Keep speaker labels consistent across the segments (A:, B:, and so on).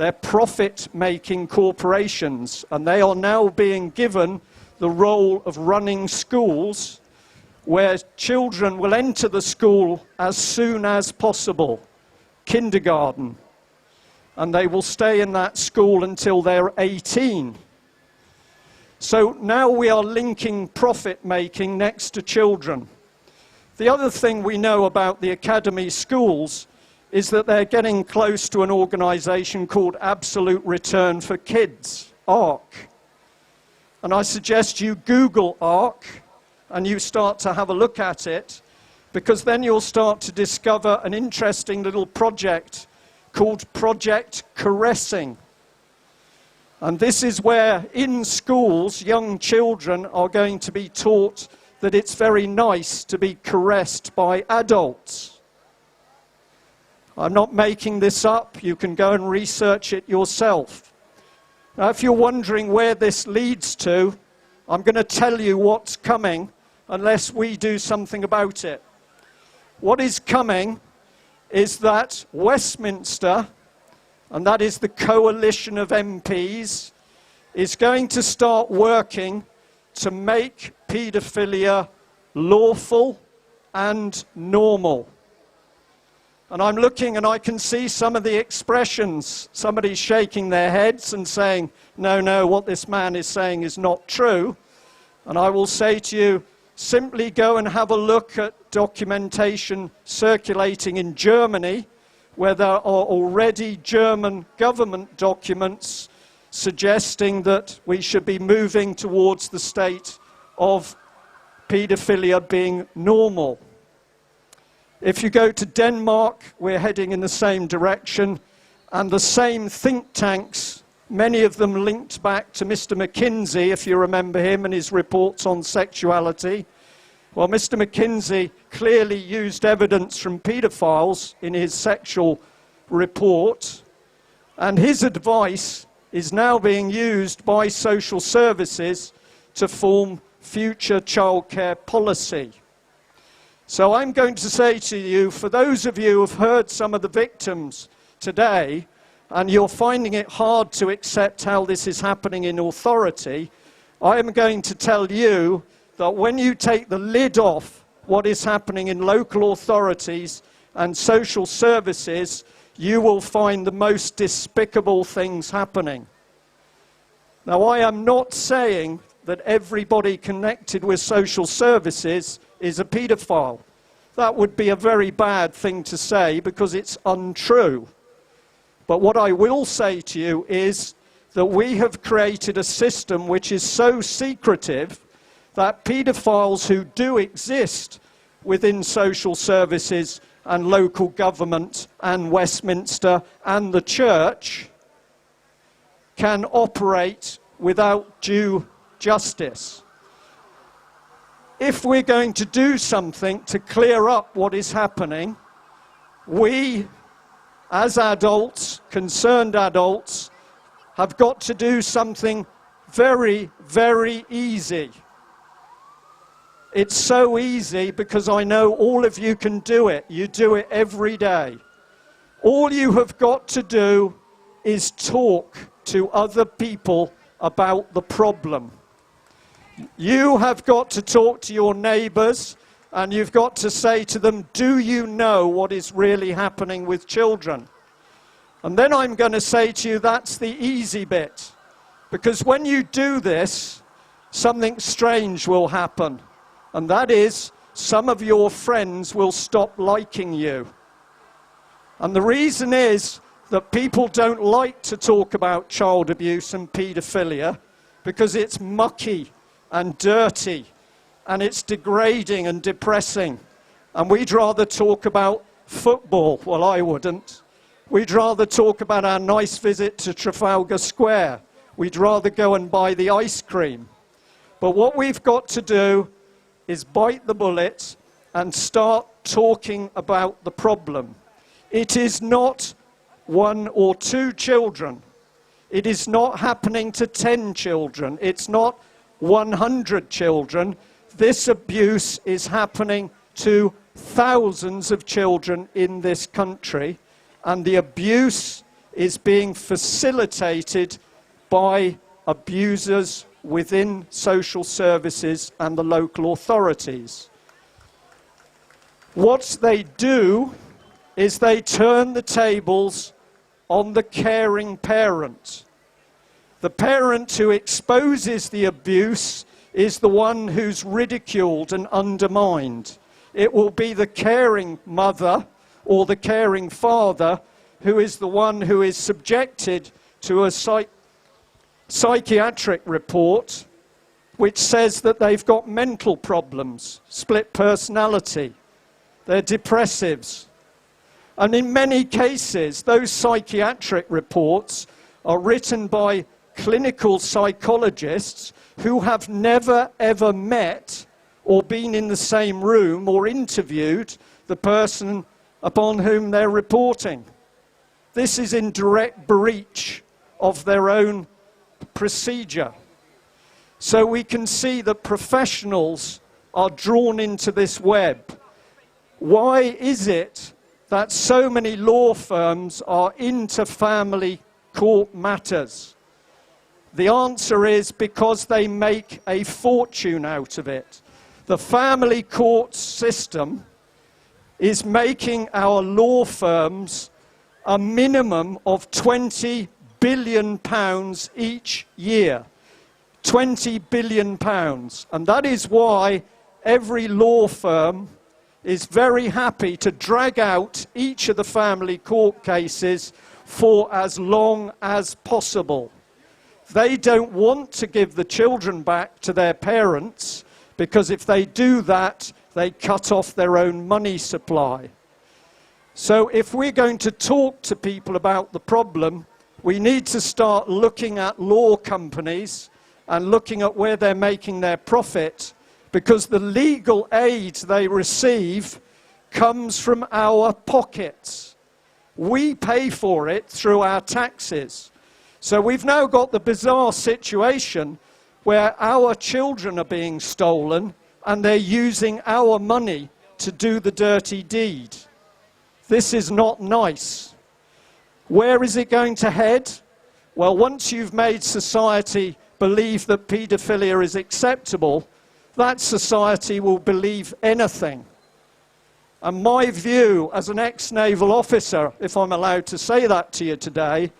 A: They're profit-making corporations, and they are now being given the role of running schools where children will enter the school as soon as possible, kindergarten, and they will stay in that school until they're 18. So now we are linking profit-making next to children. The other thing we know about the academy schools is that they're getting close to an organisation called Absolute Return for Kids, ARC. And I suggest you Google ARC and you start to have a look at it, because then you'll start to discover an interesting little project called Project Caressing. And this is where in schools young children are going to be taught that it's very nice to be caressed by adults. I'm not making this up. You can go and research it yourself. Now, if you're wondering where this leads to, I'm going to tell you what's coming unless we do something about it. What is coming is that Westminster, and that is the coalition of MPs, is going to start working to make paedophilia lawful and normal. And I'm looking and I can see some of the expressions. Somebody's shaking their heads and saying, no, what this man is saying is not true. And I will say to you, simply go and have a look at documentation circulating in Germany, where there are already German government documents suggesting that we should be moving towards the state of paedophilia being normal. If you go to Denmark, we're heading in the same direction, and the same think tanks, many of them linked back to Mr. McKenzie, if you remember him and his reports on sexuality. Well, Mr. McKenzie clearly used evidence from paedophiles in his sexual report, and his advice is now being used by social services to form future childcare policy. So I'm going to say to you, for those of you who have heard some of the victims today, and you're finding it hard to accept how this is happening in authority, I am going to tell you that when you take the lid off what is happening in local authorities and social services, you will find the most despicable things happening. Now, I am not saying that everybody connected with social services is a paedophile. That would be a very bad thing to say because it's untrue. But what I will say to you is that we have created a system which is so secretive that paedophiles who do exist within social services and local government and Westminster and the church can operate without due justice. If we're going to do something to clear up what is happening, we, as adults, concerned adults, have got to do something very, very easy. It's so easy because I know all of you can do it. You do it every day. All you have got to do is talk to other people about the problem. You have got to talk to your neighbours and you've got to say to them, do you know what is really happening with children? And then I'm going to say to you, that's the easy bit. Because when you do this, something strange will happen. And that is, some of your friends will stop liking you. And the reason is that people don't like to talk about child abuse and paedophilia because it's mucky and dirty and it's degrading and depressing. And we'd rather talk about football. Well, I wouldn't. We'd rather talk about our nice visit to Trafalgar Square. We'd rather go and buy the ice cream. But what we've got to do is bite the bullet and start talking about the problem. It is not 1 or 2 children. It is not happening to 10 children. It's not 100 children. This abuse is happening to thousands of children in this country, and the abuse is being facilitated by abusers within social services and the local authorities. What they do is they turn the tables on the caring parent. The parent who exposes the abuse is the one who's ridiculed and undermined. It will be the caring mother or the caring father who is the one who is subjected to a psychiatric report which says that they've got mental problems, split personality, they're depressives. And in many cases, those psychiatric reports are written by clinical psychologists who have never ever met or been in the same room or interviewed the person upon whom they're reporting. This is in direct breach of their own procedure. So we can see that professionals are drawn into this web. Why is it that so many law firms are into family court matters? The answer is because they make a fortune out of it. The family court system is making our law firms a minimum of £20 billion each year. £20 billion. And that is why every law firm is very happy to drag out each of the family court cases for as long as possible. They don't want to give the children back to their parents, because if they do that, they cut off their own money supply. So if we're going to talk to people about the problem, we need to start looking at law companies and looking at where they're making their profit, because the legal aid they receive comes from our pockets. We pay for it through our taxes. So we've now got the bizarre situation where our children are being stolen and they're using our money to do the dirty deed. This is not nice. Where is it going to head? Well, once you've made society believe that paedophilia is acceptable, that society will believe anything. And my view as an ex-naval officer, if I'm allowed to say that to you today,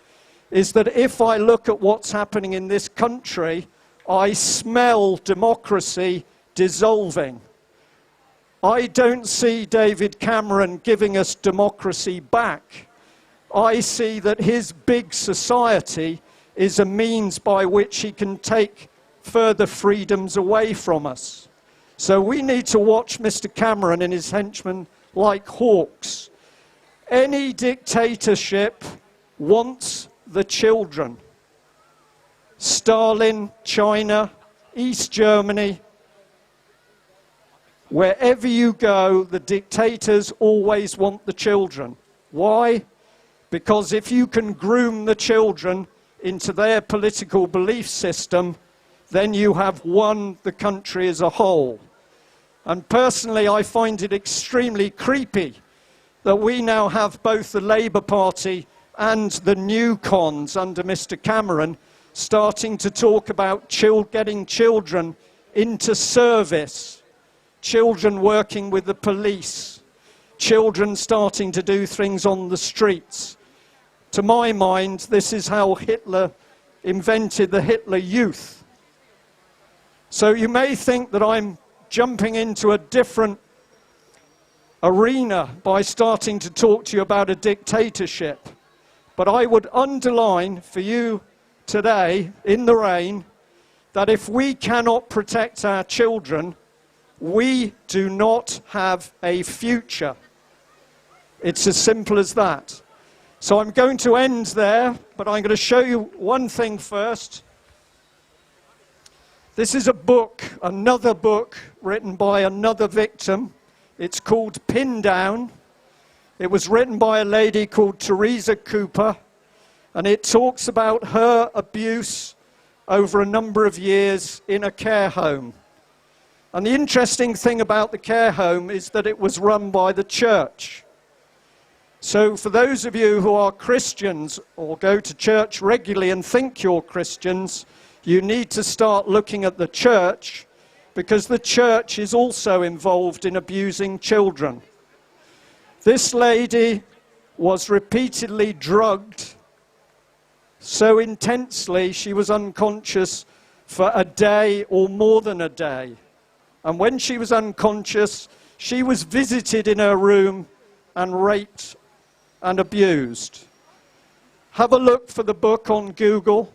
A: is that if I look at what's happening in this country, I smell democracy dissolving. I don't see David Cameron giving us democracy back. I see that his big society is a means by which he can take further freedoms away from us. So we need to watch Mr. Cameron and his henchmen like hawks. Any dictatorship wants the children. Stalin, China, East Germany, wherever you go, the dictators always want the children. Why? Because if you can groom the children into their political belief system, then you have won the country as a whole. And personally, I find it extremely creepy that we now have both the Labour Party and the new cons under Mr. Cameron starting to talk about getting children into service, children working with the police, children starting to do things on the streets. To my mind, this is how Hitler invented the Hitler Youth. So you may think that I'm jumping into a different arena by starting to talk to you about a dictatorship. But I would underline for you today, in the rain, that if we cannot protect our children, we do not have a future. It's as simple as that. So I'm going to end there, but I'm going to show you one thing first. This is a book, another book, written by another victim. It's called Pin Down. It was written by a lady called Teresa Cooper, and it talks about her abuse over a number of years in a care home. And the interesting thing about the care home is that it was run by the church. So for those of you who are Christians or go to church regularly and think you're Christians, you need to start looking at the church, because the church is also involved in abusing children. This lady was repeatedly drugged so intensely she was unconscious for a day or more than a day. And when she was unconscious, she was visited in her room and raped and abused. Have a look for the book on Google.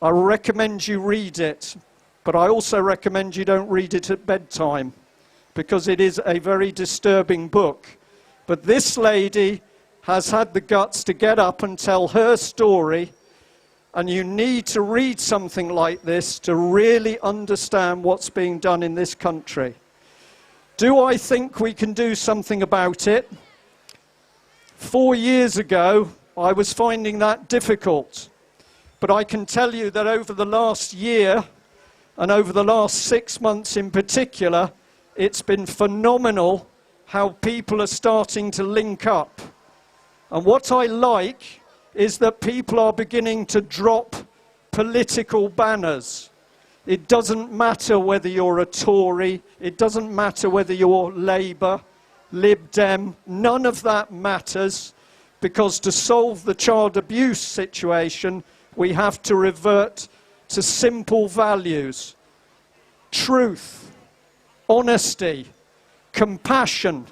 A: I recommend you read it, but I also recommend you don't read it at bedtime, because it is a very disturbing book. But this lady has had the guts to get up and tell her story, and you need to read something like this to really understand what's being done in this country. Do I think we can do something about it? 4 years ago, I was finding that difficult. But I can tell you that over the last year, and over the last 6 months in particular, it's been phenomenal how people are starting to link up. And what I like is that people are beginning to drop political banners. It doesn't matter whether you're a Tory, it doesn't matter whether you're Labour, Lib Dem, none of that matters, because to solve the child abuse situation, we have to revert to simple values: truth, honesty, compassion.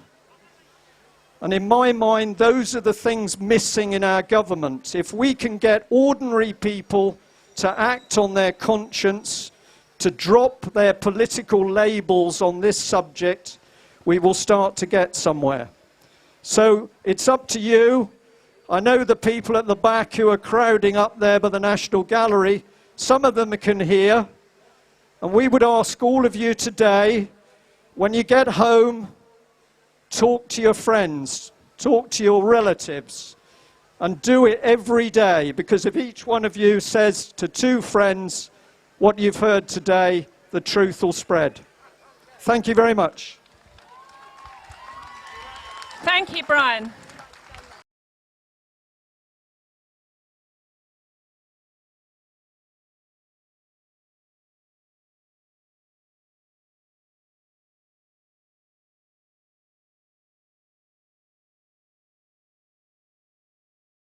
A: And in my mind, those are the things missing in our government. If we can get ordinary people to act on their conscience, to drop their political labels on this subject, we will start to get somewhere. So it's up to you. I know the people at the back who are crowding up there by the National Gallery, some of them can hear. And we would ask all of you today, when you get home, talk to your friends, talk to your relatives, and do it every day, because if each one of you says to 2 friends what you've heard today, the truth will spread. Thank you very much.
B: Thank you, Brian.